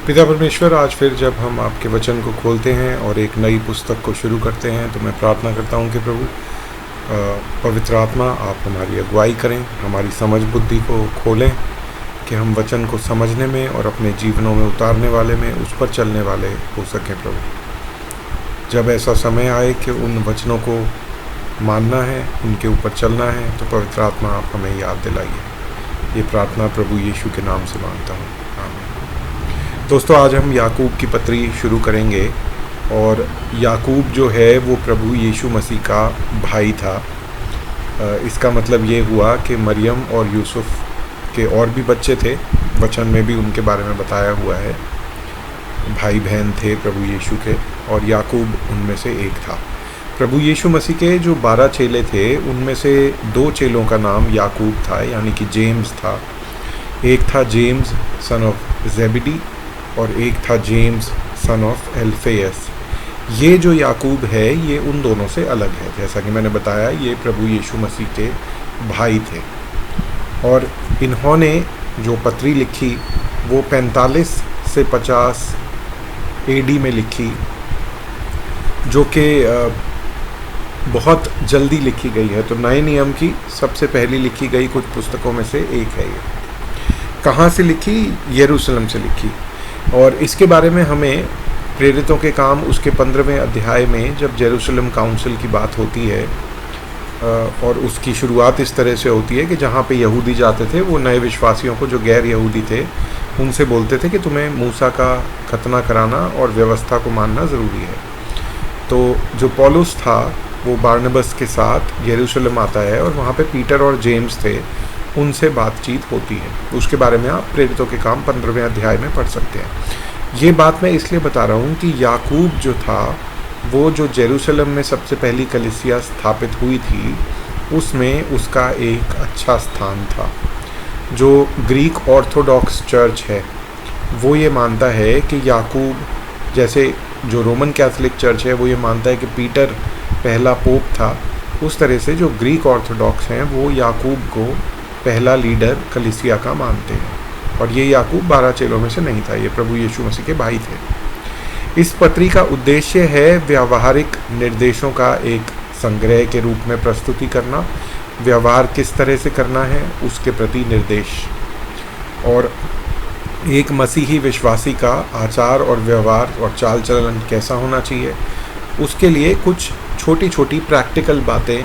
पिता परमेश्वर, आज फिर जब हम आपके वचन को खोलते हैं और एक नई पुस्तक को शुरू करते हैं तो मैं प्रार्थना करता हूं कि प्रभु पवित्र आत्मा आप हमारी अगुवाई करें, हमारी समझ बुद्धि को खोलें कि हम वचन को समझने में और अपने जीवनों में उतारने वाले में उस पर चलने वाले हो सकें। प्रभु जब ऐसा समय आए कि उन वचनों को मानना है, उनके ऊपर चलना है, तो पवित्र आत्मा आप हमें याद दिलाइए। ये प्रार्थना प्रभु यीशु के नाम से मांगता हूँ, आमीन। दोस्तों, आज हम याकूब की पत्री शुरू करेंगे और याकूब जो है वो प्रभु यीशु मसीह का भाई था। इसका मतलब ये हुआ कि मरियम और यूसुफ के और भी बच्चे थे, वचन में भी उनके बारे में बताया हुआ है। भाई बहन थे प्रभु यीशु के और याकूब उनमें से एक था। प्रभु यीशु मसीह के जो 12 चेले थे उनमें से 2 चेलों का नाम याकूब था, यानी कि जेम्स था। एक था जेम्स सन ऑफ जेबेडी और एक था जेम्स सन ऑफ एल्फेयस। ये जो याकूब है ये उन दोनों से अलग है। जैसा कि मैंने बताया, ये प्रभु यीशु मसीह के भाई थे और इन्होंने जो पत्री लिखी वो 45 से 50 एडी में लिखी, जो कि बहुत जल्दी लिखी गई है। तो नए नियम की सबसे पहली लिखी गई कुछ पुस्तकों में से एक है ये। कहाँ से लिखी? यरूशलेम से लिखी। और इसके बारे में हमें प्रेरितों के काम उसके 15वें अध्याय में जब जेरूशलेम काउंसिल की बात होती है और उसकी शुरुआत इस तरह से होती है कि जहाँ पे यहूदी जाते थे वो नए विश्वासियों को, जो गैर यहूदी थे, उनसे बोलते थे कि तुम्हें मूसा का खतना कराना और व्यवस्था को मानना ज़रूरी है। तो जो पौलुस था वो बारनबस के साथ यरूशलेम आता है और वहाँ पे पीटर और जेम्स थे, उनसे बातचीत होती है। उसके बारे में आप प्रेरितों के काम 15वें अध्याय में पढ़ सकते हैं। ये बात मैं इसलिए बता रहा हूँ कि याकूब जो था वो जो जेरूशलेम में सबसे पहली कलीसिया स्थापित हुई थी उसमें उसका एक अच्छा स्थान था। जो ग्रीक ऑर्थोडॉक्स चर्च है वो ये मानता है कि याकूब, जैसे जो रोमन कैथोलिक चर्च है वो ये मानता है कि पीटर पहला पोप था, उस तरह से जो ग्रीक ऑर्थोडॉक्स हैं वो याकूब को पहला लीडर कलीसिया का मानते हैं। और ये याकूब 12 चेलों में से नहीं था, ये प्रभु यीशु मसीह के भाई थे। इस पत्री का उद्देश्य है व्यावहारिक निर्देशों का एक संग्रह के रूप में प्रस्तुति करना। व्यवहार किस तरह से करना है उसके प्रति निर्देश, और एक मसीही विश्वासी का आचार और व्यवहार और चाल चलन कैसा होना चाहिए, उसके लिए कुछ छोटी छोटी प्रैक्टिकल बातें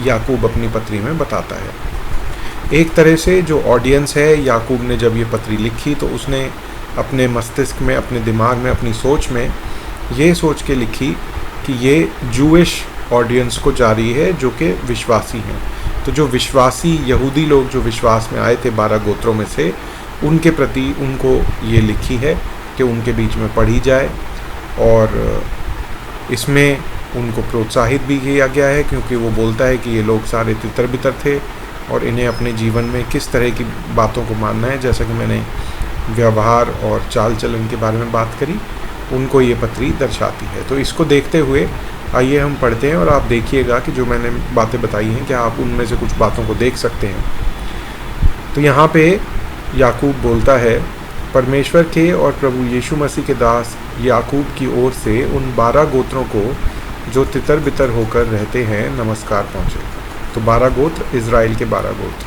याकूब अपनी पत्री में बताता है। एक तरह से जो ऑडियंस है, याकूब ने जब ये पत्री लिखी तो उसने अपने मस्तिष्क में, अपने दिमाग में, अपनी सोच में ये सोच के लिखी कि ये जूइश ऑडियंस को जा रही है जो कि विश्वासी हैं। तो जो विश्वासी यहूदी लोग जो विश्वास में आए थे 12 गोत्रों में से, उनके प्रति उनको ये लिखी है कि उनके बीच में पढ़ी जाए। और इसमें उनको प्रोत्साहित भी किया गया है क्योंकि वो बोलता है कि ये लोग सारे तितर बितर थे और इन्हें अपने जीवन में किस तरह की बातों को मानना है। जैसा कि मैंने व्यवहार और चाल चलन के बारे में बात करी, उनको ये पत्री दर्शाती है। तो इसको देखते हुए आइए हम पढ़ते हैं और आप देखिएगा कि जो मैंने बातें बताई हैं क्या आप उनमें से कुछ बातों को देख सकते हैं। तो यहाँ पे याकूब बोलता है, परमेश्वर के और प्रभु यीशु मसीह के दास याकूब की ओर से उन 12 गोत्रों को जो तितर बितर होकर रहते हैं नमस्कार पहुँचे। तो 12 गोत्र, इज़राइल के 12 गोत्र।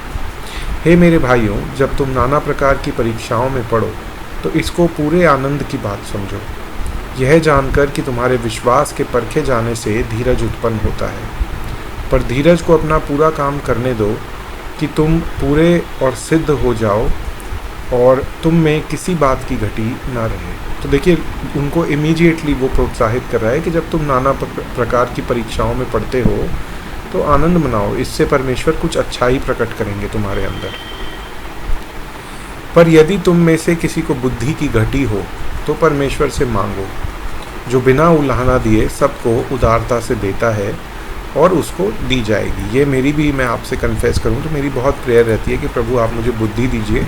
हे मेरे भाइयों, जब तुम नाना प्रकार की परीक्षाओं में पड़ो तो इसको पूरे आनंद की बात समझो, यह जानकर कि तुम्हारे विश्वास के परखे जाने से धीरज उत्पन्न होता है। पर धीरज को अपना पूरा काम करने दो कि तुम पूरे और सिद्ध हो जाओ और तुम में किसी बात की घटी ना रहे। तो देखिए, उनको इमीडिएटली वो प्रोत्साहित कर रहा है कि जब तुम नाना प्रकार की परीक्षाओं में पढ़ते हो तो आनंद मनाओ, इससे परमेश्वर कुछ अच्छाई प्रकट करेंगे तुम्हारे अंदर। पर यदि तुम में से किसी को बुद्धि की घटी हो तो परमेश्वर से मांगो, जो बिना उलाहना दिए सबको उदारता से देता है और उसको दी जाएगी। ये मेरी भी, मैं आपसे कन्फेस करूँ तो मेरी बहुत प्रेयर रहती है कि प्रभु आप मुझे बुद्धि दीजिए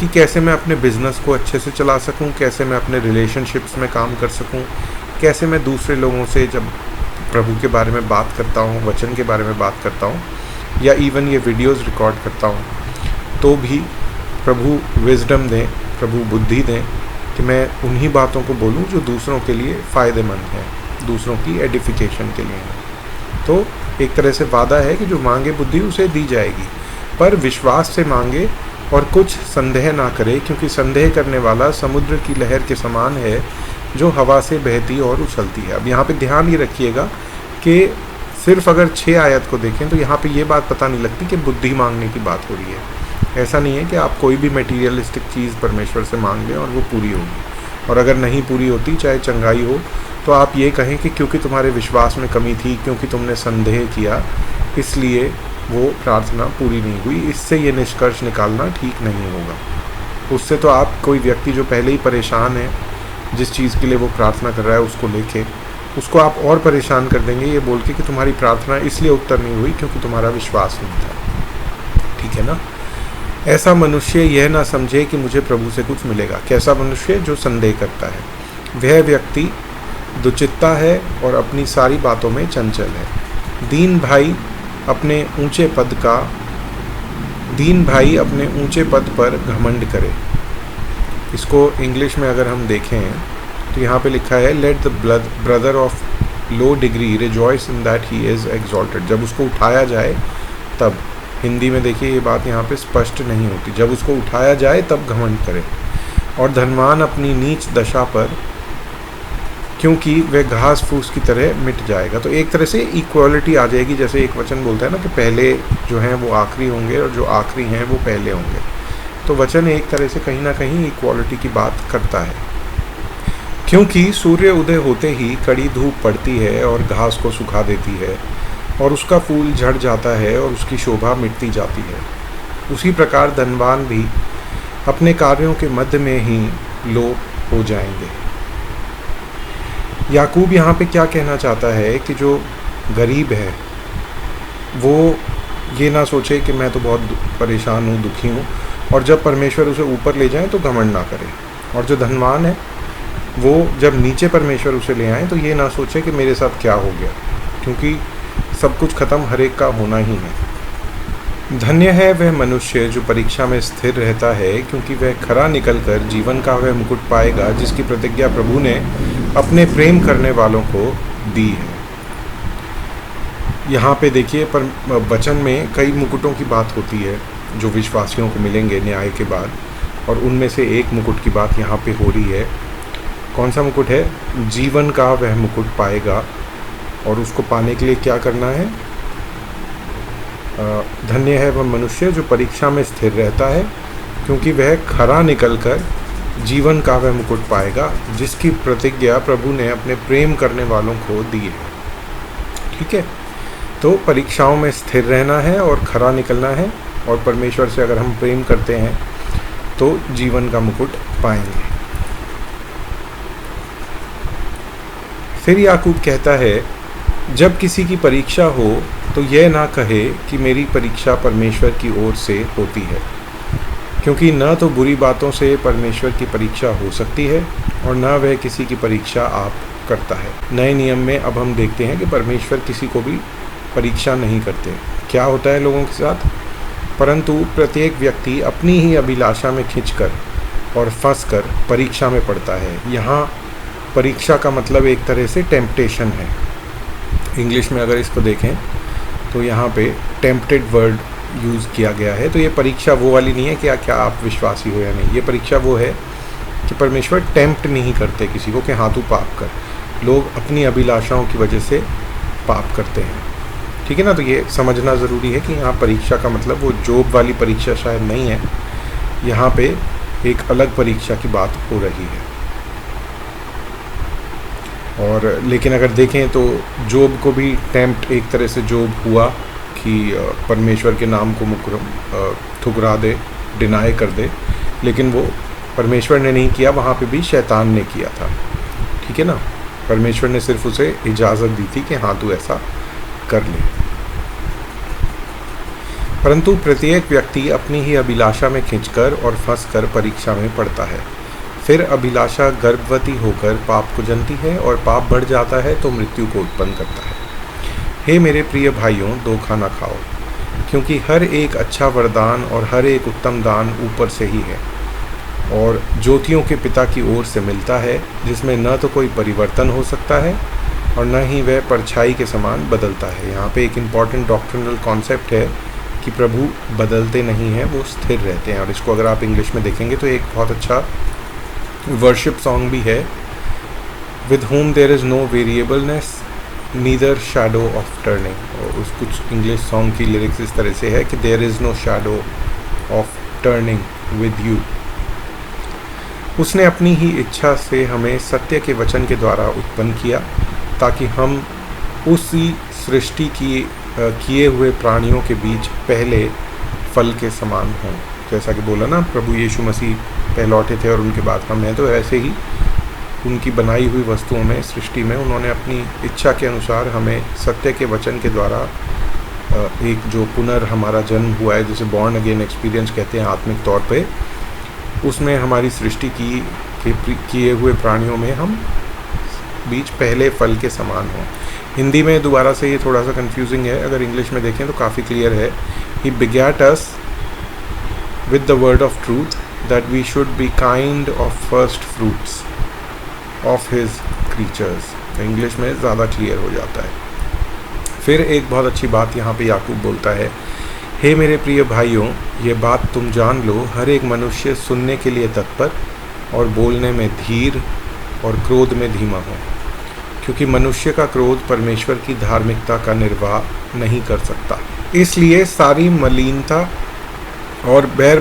कि कैसे मैं अपने बिजनेस को अच्छे से चला सकूँ, कैसे मैं अपने रिलेशनशिप्स में काम कर सकूँ, कैसे मैं दूसरे लोगों से जब प्रभु के बारे में बात करता हूँ, वचन के बारे में बात करता हूँ, या इवन ये वीडियोस रिकॉर्ड करता हूँ, तो भी प्रभु विजडम दें, प्रभु बुद्धि दें कि मैं उन्हीं बातों को बोलूं जो दूसरों के लिए फ़ायदेमंद हैं, दूसरों की एडिफिकेशन के लिए हैं। तो एक तरह से वादा है कि जो मांगे बुद्धि उसे दी जाएगी, पर विश्वास से मांगे और कुछ संदेह ना करे, क्योंकि संदेह करने वाला समुद्र की लहर के समान है जो हवा से बहती और उछलती है। अब यहाँ पे ध्यान ये रखिएगा कि सिर्फ अगर 6 आयत को देखें तो यहाँ पे ये बात पता नहीं लगती कि बुद्धि मांगने की बात हो रही है। ऐसा नहीं है कि आप कोई भी मटेरियलिस्टिक चीज़ परमेश्वर से मांग लें और वो पूरी होगी, और अगर नहीं पूरी होती, चाहे चंगाई हो, तो आप ये कहें कि क्योंकि तुम्हारे विश्वास में कमी थी, क्योंकि तुमने संदेह किया, इसलिए वो प्रार्थना पूरी नहीं हुई। इससे ये निष्कर्ष निकालना ठीक नहीं होगा। उससे तो आप कोई व्यक्ति जो पहले ही परेशान है जिस चीज़ के लिए वो प्रार्थना कर रहा है उसको लेके, उसको आप और परेशान कर देंगे ये बोल के कि तुम्हारी प्रार्थना इसलिए उत्तर नहीं हुई क्योंकि तुम्हारा विश्वास नहीं था। ठीक है ना? ऐसा मनुष्य यह ना समझे कि मुझे प्रभु से कुछ मिलेगा। कैसा मनुष्य? जो संदेह करता है। वह व्यक्ति दुचित्ता है और अपनी सारी बातों में चंचल है। दीन भाई अपने ऊंचे पद पर घमंड करे। इसको इंग्लिश में अगर हम देखें तो यहाँ पे लिखा है, let the brother of low degree rejoice in that he is exalted. जब उसको उठाया जाए तब, हिंदी में देखिए ये बात यहाँ पे स्पष्ट नहीं होती, जब उसको उठाया जाए तब घमंड करे। और धनवान अपनी नीच दशा पर, क्योंकि वह घास फूस की तरह मिट जाएगा। तो एक तरह से इक्वालिटी आ जाएगी, जैसे एक वचन बोलता है ना कि पहले जो हैं वो आखिरी होंगे और जो आखिरी हैं वो पहले होंगे। तो वचन एक तरह से कहीं ना कहीं इक्वालिटी की बात करता है। क्योंकि सूर्य उदय होते ही कड़ी धूप पड़ती है और घास को सुखा देती है और उसका फूल झड़ जाता है और उसकी शोभा मिटती जाती है, उसी प्रकार धनवान भी अपने कार्यों के मध्य में ही लोप हो जाएंगे। याकूब यहाँ पे क्या कहना चाहता है कि जो गरीब है वो ये ना सोचे कि मैं तो बहुत परेशान हूँ, दुखी हूँ, और जब परमेश्वर उसे ऊपर ले जाए तो घमंड ना करे। और जो धनवान है वो जब नीचे परमेश्वर उसे ले आए तो ये ना सोचे कि मेरे साथ क्या हो गया, क्योंकि सब कुछ ख़त्म हर एक का होना ही है। धन्य है वह मनुष्य जो परीक्षा में स्थिर रहता है, क्योंकि वह खरा निकलकर जीवन का वह मुकुट पाएगा जिसकी प्रतिज्ञा प्रभु ने अपने प्रेम करने वालों को दी है। यहाँ पे देखिए पर वचन में कई मुकुटों की बात होती है जो विश्वासियों को मिलेंगे न्याय के बाद, और उनमें से एक मुकुट की बात यहाँ पे हो रही है। कौन सा मुकुट है? जीवन का वह मुकुट पाएगा। और उसको पाने के लिए क्या करना है? धन्य है वह मनुष्य जो परीक्षा में स्थिर रहता है, क्योंकि वह खरा निकलकर जीवन का वह मुकुट पाएगा जिसकी प्रतिज्ञा प्रभु ने अपने प्रेम करने वालों को दी है। ठीक है? तो परीक्षाओं में स्थिर रहना है और खरा निकलना है, और परमेश्वर से अगर हम प्रेम करते हैं तो जीवन का मुकुट पाएंगे। फिर याकूब कहता है, जब किसी की परीक्षा हो तो यह ना कहे कि मेरी परीक्षा परमेश्वर की ओर से होती है, क्योंकि न तो बुरी बातों से परमेश्वर की परीक्षा हो सकती है और न वह किसी की परीक्षा आप करता है। नए नियम में अब हम देखते हैं कि परमेश्वर किसी को भी परीक्षा नहीं करते। क्या होता है लोगों के साथ? परंतु प्रत्येक व्यक्ति अपनी ही अभिलाषा में खिंचकर और फंसकर परीक्षा में पड़ता है। यहाँ परीक्षा का मतलब एक तरह से टेम्पटेशन है। इंग्लिश में अगर इसको देखें तो यहाँ पे टेम्पटेड वर्ड यूज़ किया गया है। तो ये परीक्षा वो वाली नहीं है कि क्या आप विश्वासी हो या नहीं। ये परीक्षा वो है कि परमेश्वर टेम्प्ट नहीं करते किसी को कि हाँ तू पाप कर। लोग अपनी अभिलाषाओं की वजह से पाप करते हैं। ठीक है ना? तो ये समझना ज़रूरी है कि यहाँ परीक्षा का मतलब वो जॉब वाली परीक्षा शायद नहीं है। यहाँ पे एक अलग परीक्षा की बात हो रही है। और लेकिन अगर देखें तो जॉब को भी टेम्प्ट एक तरह से जॉब हुआ कि परमेश्वर के नाम को ठुकरा दे, डिनाई कर दे, लेकिन वो परमेश्वर ने नहीं किया, वहाँ पे भी शैतान ने किया था। ठीक है ना? परमेश्वर ने सिर्फ उसे इजाज़त दी थी कि हाँ तू ऐसा कर ले। परंतु प्रत्येक व्यक्ति अपनी ही अभिलाषा में खिंचकर और फंसकर परीक्षा में पड़ता है। फिर अभिलाषा गर्भवती होकर पाप को जनती है और पाप बढ़ जाता है तो मृत्यु को उत्पन्न करता है। हे मेरे प्रिय भाइयों, दो खाना खाओ, क्योंकि हर एक अच्छा वरदान और हर एक उत्तम दान ऊपर से ही है और ज्योतियों के पिता की ओर से मिलता है, जिसमें न तो कोई परिवर्तन हो सकता है और न ही वह परछाई के समान बदलता है। यहाँ पे एक इम्पॉर्टेंट डॉक्ट्रिनल कॉन्सेप्ट है कि प्रभु बदलते नहीं हैं, वो स्थिर रहते हैं। और इसको अगर आप इंग्लिश में देखेंगे तो एक बहुत अच्छा वर्शिप सॉन्ग भी है, with whom there is no variableness neither shadow of turning। और उस कुछ इंग्लिश सॉन्ग की लिरिक्स इस तरह से है कि there is no shadow of turning with you। उसने अपनी ही इच्छा से हमें सत्य के वचन के द्वारा उत्पन्न किया, ताकि हम उसी सृष्टि की किए हुए प्राणियों के बीच पहले फल के समान हों। जैसा कि बोला ना, प्रभु यीशु मसीह पहलौठे थे और उनके बाद हम हैं, तो ऐसे ही उनकी बनाई हुई वस्तुओं में, सृष्टि में उन्होंने अपनी इच्छा के अनुसार हमें सत्य के वचन के द्वारा एक जो हमारा जन्म हुआ है, जिसे बॉर्न अगेन एक्सपीरियंस कहते हैं आत्मिक तौर पे, उसमें हमारी सृष्टि के किए हुए प्राणियों में हम बीच पहले फल के समान हों। हिंदी में दोबारा से ये थोड़ा सा कंफ्यूजिंग है, अगर इंग्लिश में देखें तो काफ़ी क्लियर है। ही begat us with the word of truth that we should be kind of first fruits of his creatures। तो इंग्लिश में ज़्यादा क्लियर हो जाता है। फिर एक बहुत अच्छी बात यहाँ पे याकूब बोलता है, हे मेरे प्रिय भाइयों, ये बात तुम जान लो, हर एक मनुष्य सुनने के लिए तत्पर और बोलने में धीर और क्रोध में धीमा हो, क्योंकि मनुष्य का क्रोध परमेश्वर की धार्मिकता का निर्वाह नहीं कर सकता। इसलिए सारी मलिनता और बैर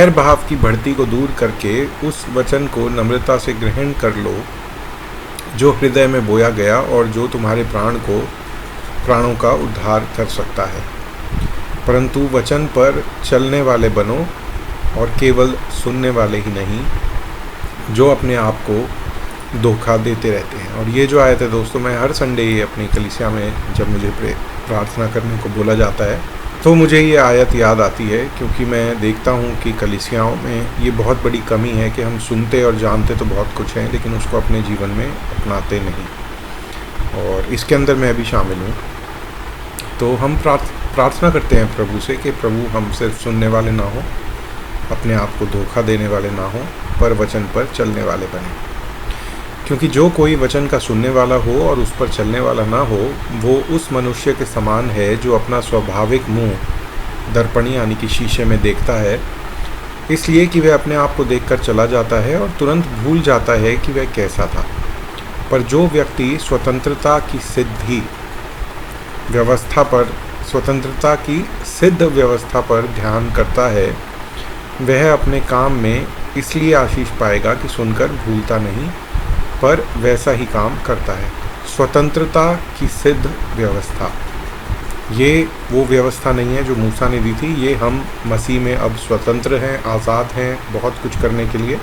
भाव की बढ़ती को दूर करके उस वचन को नम्रता से ग्रहण कर लो जो हृदय में बोया गया और जो तुम्हारे प्राणों का उद्धार कर सकता है। परंतु वचन पर चलने वाले बनो और केवल सुनने वाले ही नहीं, जो अपने आप को धोखा देते रहते हैं। और ये जो आयत है दोस्तों, मैं हर संडे अपनी कलीसिया में जब मुझे प्रार्थना करने को बोला जाता है तो मुझे ये आयत याद आती है, क्योंकि मैं देखता हूँ कि कलीसियाओं में ये बहुत बड़ी कमी है कि हम सुनते और जानते तो बहुत कुछ हैं, लेकिन उसको अपने जीवन में अपनाते नहीं। और इसके अंदर मैं भी शामिल हूँ। तो हम प्रार्थना करते हैं प्रभु से कि प्रभु हम सिर्फ सुनने वाले ना हो, अपने आप को धोखा देने वाले ना हो, पर वचन पर चलने वाले बने। क्योंकि जो कोई वचन का सुनने वाला हो और उस पर चलने वाला ना हो, वो उस मनुष्य के समान है जो अपना स्वाभाविक मुंह दर्पण यानी कि शीशे में देखता है, इसलिए कि वह अपने आप को देखकर चला जाता है और तुरंत भूल जाता है कि वह कैसा था। पर जो व्यक्ति स्वतंत्रता की सिद्ध व्यवस्था पर ध्यान करता है, वह अपने काम में इसलिए आशीष पाएगा कि सुनकर भूलता नहीं, पर वैसा ही काम करता है। स्वतंत्रता की सिद्ध व्यवस्था, ये वो व्यवस्था नहीं है जो मूसा ने दी थी। ये हम मसीह में अब स्वतंत्र हैं, आज़ाद हैं बहुत कुछ करने के लिए।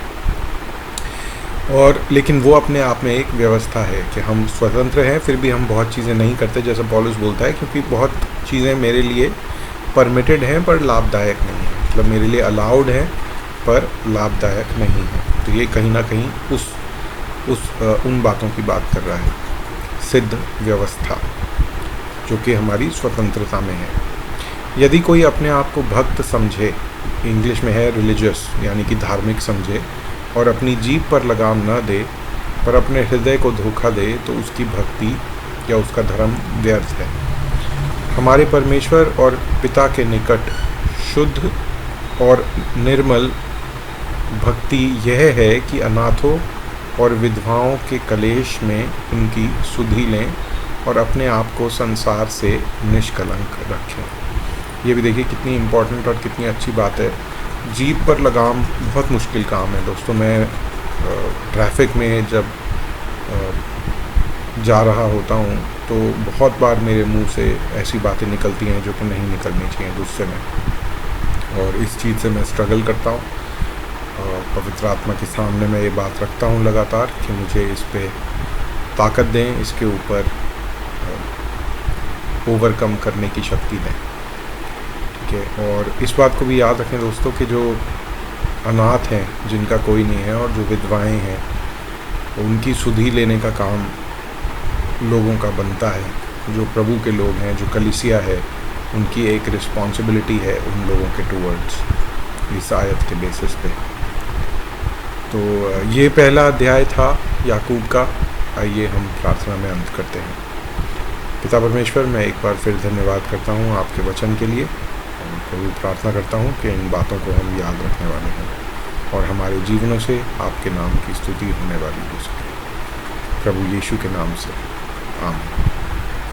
और लेकिन वो अपने आप में एक व्यवस्था है कि हम स्वतंत्र हैं, फिर भी हम बहुत चीज़ें नहीं करते, जैसा पौलुस बोलता है, क्योंकि बहुत चीज़ें मेरे लिए परमिटेड हैं पर लाभदायक नहीं है। मतलब मेरे लिए अलाउड है पर लाभदायक नहीं है। तो ये कहीं ना कहीं उन बातों की बात कर रहा है, सिद्ध व्यवस्था जो कि हमारी स्वतंत्रता में है। यदि कोई अपने आप को भक्त समझे, इंग्लिश में है रिलीजियस यानी कि धार्मिक समझे, और अपनी जीभ पर लगाम न दे पर अपने हृदय को धोखा दे, तो उसकी भक्ति या उसका धर्म व्यर्थ है। हमारे परमेश्वर और पिता के निकट शुद्ध और निर्मल भक्ति यह है कि अनाथों और विधवाओं के कलेश में उनकी सुधि लें और अपने आप को संसार से निष्कलंक रखें। ये भी देखिए कितनी इम्पोर्टेंट और कितनी अच्छी बात है। जीभ पर लगाम बहुत मुश्किल काम है दोस्तों। मैं ट्रैफिक में जब जा रहा होता हूँ तो बहुत बार मेरे मुंह से ऐसी बातें निकलती हैं जो कि नहीं निकलनी चाहिए गुस्से में, और इस चीज़ से मैं स्ट्रगल करता हूँ। पवित्र आत्मा के सामने मैं ये बात रखता हूँ लगातार कि मुझे इस पे ताकत दें, इसके ऊपर ओवरकम करने की शक्ति दें, ठीक है। और इस बात को भी याद रखें दोस्तों कि जो अनाथ हैं, जिनका कोई नहीं है, और जो विधवाएं हैं, उनकी सुधि लेने का काम लोगों का बनता है। जो प्रभु के लोग हैं, जो कलीसिया है, उनकी एक रिस्पॉन्सिबिलिटी है उन लोगों के टूवर्ड्स। इस आयत के बेसिस पे। तो ये पहला अध्याय था याकूब का। आइए हम प्रार्थना में अंत करते हैं। पिता परमेश्वर, मैं एक बार फिर धन्यवाद करता हूँ आपके वचन के लिए, और प्रभु प्रार्थना करता हूँ कि इन बातों को हम याद रखने वाले हैं और हमारे जीवनों से आपके नाम की स्तुति होने वाली हो सके। प्रभु यीशु के नाम से आमीन।